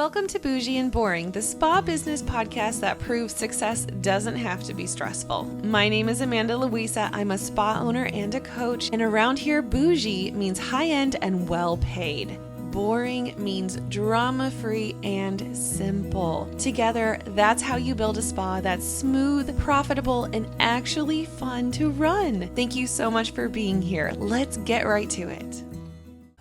Welcome to Bougie and Boring, the spa business podcast that proves success doesn't have to be stressful. My name is Amanda Louisa. I'm a spa owner and a coach, and around here, bougie means high-end and well-paid. Boring means drama-free and simple. Together, that's how you build a spa that's smooth, profitable, and actually fun to run. Thank you so much for being here. Let's get right to it.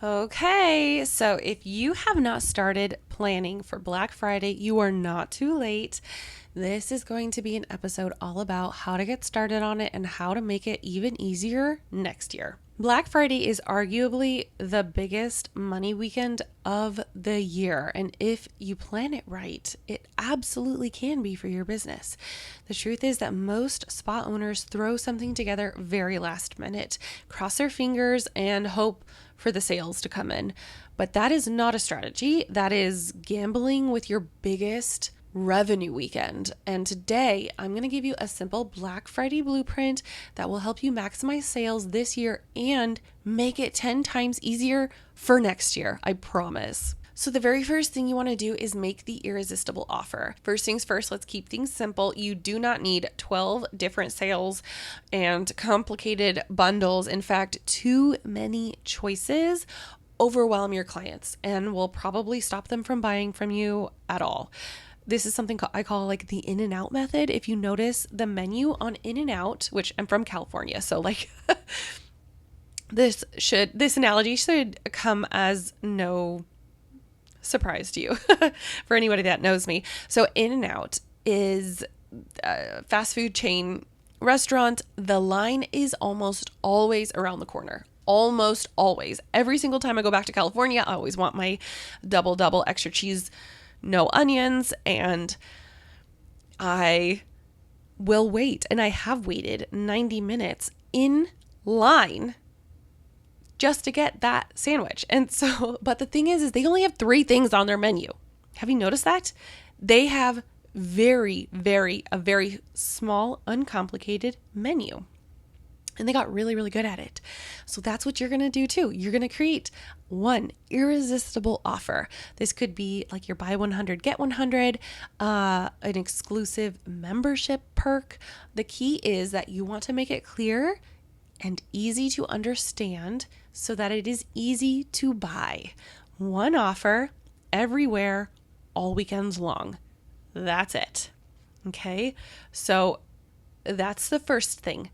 Okay, so if you have not started planning for Black Friday, you are not too late. This is going to be an episode all about how to get started on it and how to make it even easier next year. Black Friday is arguably the biggest money weekend of the year, and if you plan it right, it absolutely can be for your business. The truth is that most spa owners throw something together very last minute, cross their fingers, and hope for the sales to come in. But that is not a strategy. That is gambling with your biggest revenue weekend. And today I'm going to give you a simple Black Friday blueprint that will help you maximize sales this year and make it 10 times easier for next year. I promise. So the very first thing you want to do is make the irresistible offer. First things first, let's keep things simple. You do not need 12 different sales and complicated bundles. In fact, too many choices overwhelm your clients and will probably stop them from buying from you at all. This is something I call like the in and out method. If you notice the menu on In and Out, which I'm from California, so like this analogy should come as no surprise to you for anybody that knows me. So In and Out is a fast food chain restaurant. The line is almost always around the corner. Almost always. Every single time I go back to California, I always want my double extra cheese, no onions, and I will wait. And I have waited 90 minutes in line just to get that sandwich. And so, but the thing is they only have 3 things on their menu. Have you noticed that? They have a very small, uncomplicated menu. And they got really good at it. So that's what you're going to do too. You're going to create one irresistible offer. This could be like your buy 100, get 100, an exclusive membership perk. The key is that you want to make it clear and easy to understand so that it is easy to buy. One offer everywhere, all weekends long. That's it. Okay. So that's the first thing.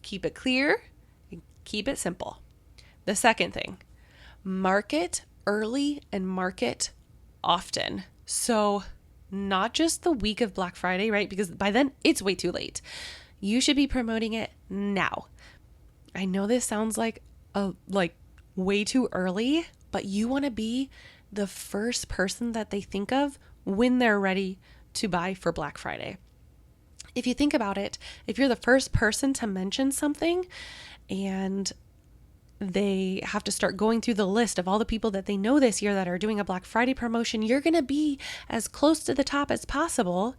Keep it clear, keep it simple. The second thing, market early and market often. So not just the week of Black Friday, right? Because by then it's way too late. You should be promoting it now. I know this sounds like way too early, but you want to be the first person that they think of when they're ready to buy for Black Friday. If you think about it, if you're the first person to mention something and they have to start going through the list of all the people that they know this year that are doing a Black Friday promotion, you're going to be as close to the top as possible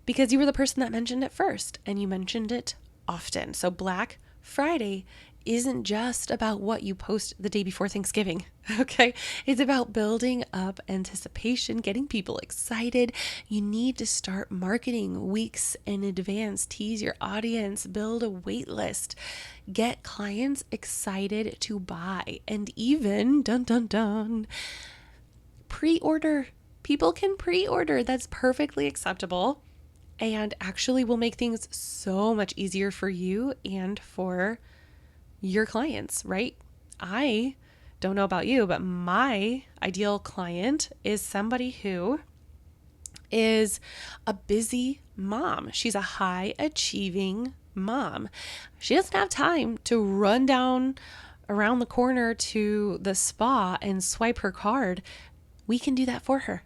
because you were the person that mentioned it first and you mentioned it often. So Black Friday isn't just about what you post the day before Thanksgiving, okay? It's about building up anticipation, getting people excited. You need to start marketing weeks in advance, tease your audience, build a wait list, get clients excited to buy, and even, pre-order. People can pre-order. That's perfectly acceptable and actually will make things so much easier for you and for your clients, right? I don't know about you, but my ideal client is somebody who is a busy mom. She's a high achieving mom. She doesn't have time to run down around the corner to the spa and swipe her card. We can do that for her.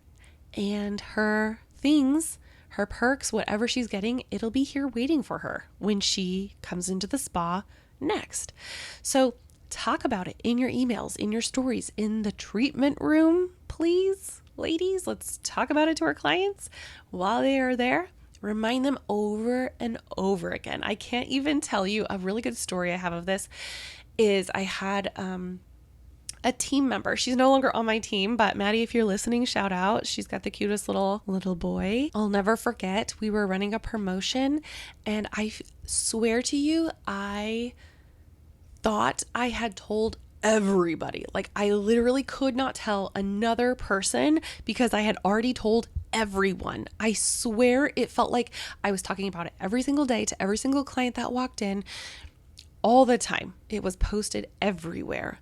And her things, her perks, whatever she's getting, it'll be here waiting for her when she comes into the spa next. So talk about it in your emails, in your stories, in the treatment room, please, ladies. Let's talk about it to our clients while they are there. Remind them over and over again. I can't even tell you a really good story I have of this is I had a team member. She's no longer on my team, but Maddie, if you're listening, shout out. She's got the cutest little boy. I'll never forget, we were running a promotion, and I swear to you, I thought I had told everybody. Like, I literally could not tell another person because I had already told everyone. I swear it felt like I was talking about it every single day to every single client that walked in, all the time. It was posted everywhere.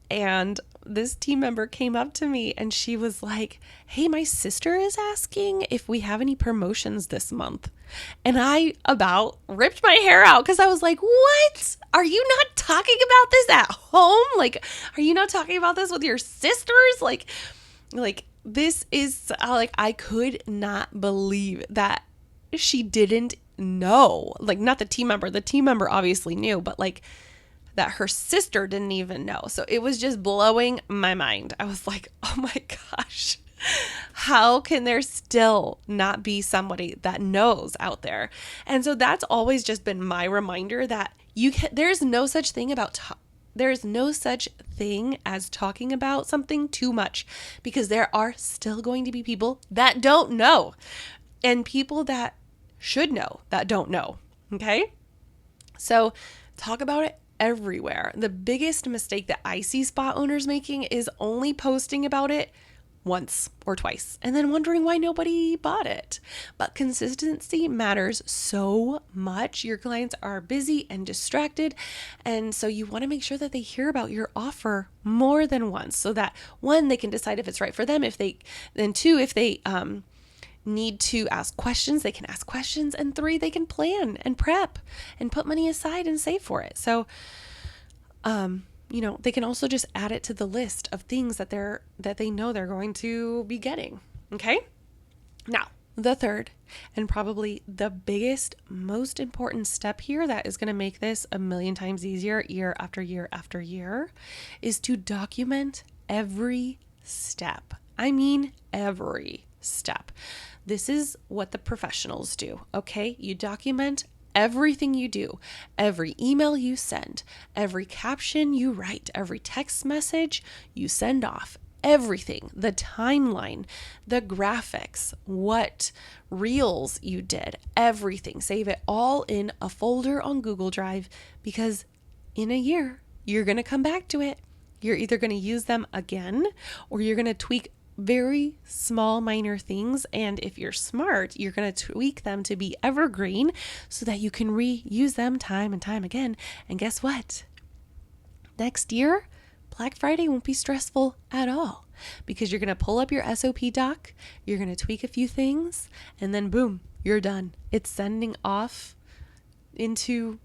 And this team member came up to me and she was like, "Hey, my sister is asking if we have any promotions this month." And I about ripped my hair out because I was like, "What? Are you not talking about this at home? Like, are you not talking about this with your sisters?" Like this is like, I could not believe that she didn't know. Like, not the team member obviously knew, but like that her sister didn't even know. So it was just blowing my mind. I was like, oh my gosh, how can there still not be somebody that knows out there? And so that's always just been my reminder that there's no such thing as talking about something too much, because there are still going to be people that don't know, and people that should know that don't know. Okay. So talk about it everywhere. The biggest mistake that I see spa owners making is only posting about it once or twice and then wondering why nobody bought it. But consistency matters so much. Your clients are busy and distracted, and so you want to make sure that they hear about your offer more than once, so that one, they can decide if it's right for them, if they need to ask questions, they can ask questions, and 3, they can plan and prep and put money aside and save for it. So, they can also just add it to the list of things that they know they're going to be getting. Okay. Now, the third and probably the biggest, most important step here that is going to make this a million times easier year after year after year is to document every step. I mean, every step. This is what the professionals do, okay? You document everything you do, every email you send, every caption you write, every text message you send off, everything, the timeline, the graphics, what reels you did, everything. Save it all in a folder on Google Drive, because in a year, you're going to come back to it. You're either going to use them again, or you're going to tweak very small, minor things. And if you're smart, you're going to tweak them to be evergreen so that you can reuse them time and time again. And guess what? Next year, Black Friday won't be stressful at all, because you're going to pull up your SOP doc, you're going to tweak a few things, and then boom, you're done. It's sending off into,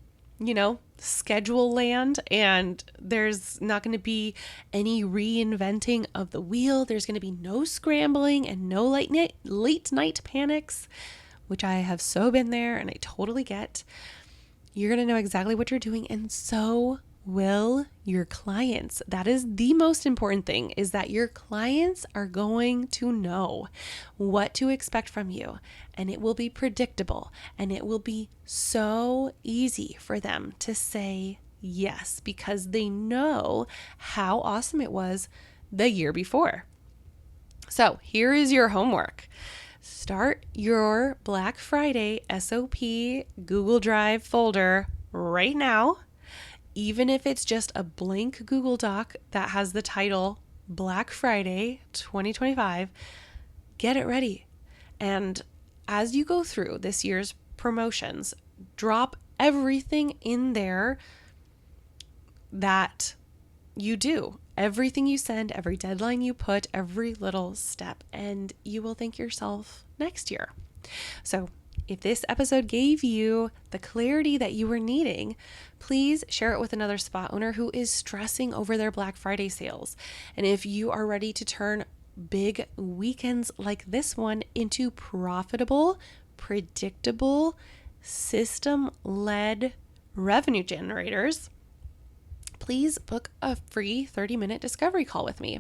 schedule land, and there's not going to be any reinventing of the wheel. There's going to be no scrambling and no late night panics, which I have so been there and I totally get. You're going to know exactly what you're doing, and so will your clients. That is the most important thing, is that your clients are going to know what to expect from you, and it will be predictable, and it will be so easy for them to say yes, because they know how awesome it was the year before. So here is your homework. Start your Black Friday SOP Google Drive folder right now. Even if it's just a blank Google Doc that has the title Black Friday 2025, get it ready. And as you go through this year's promotions, drop everything in there that you do, everything you send, every deadline you put, every little step, and you will thank yourself next year. So if this episode gave you the clarity that you were needing, please share it with another spa owner who is stressing over their Black Friday sales. And if you are ready to turn big weekends like this one into profitable, predictable, system-led revenue generators, please book a free 30-minute discovery call with me.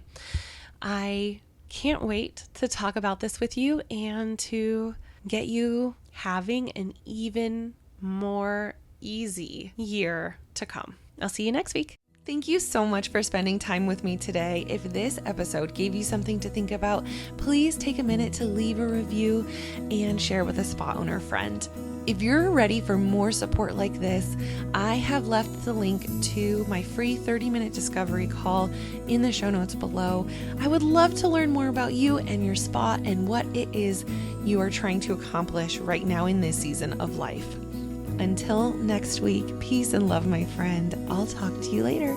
I can't wait to talk about this with you and to get you having an even more easy year to come. I'll see you next week. Thank you so much for spending time with me today. If this episode gave you something to think about, please take a minute to leave a review and share with a spa owner friend. If you're ready for more support like this, I have left the link to my free 30-minute discovery call in the show notes below. I would love to learn more about you and your spa and what it is you are trying to accomplish right now in this season of life. Until next week, peace and love, my friend. I'll talk to you later.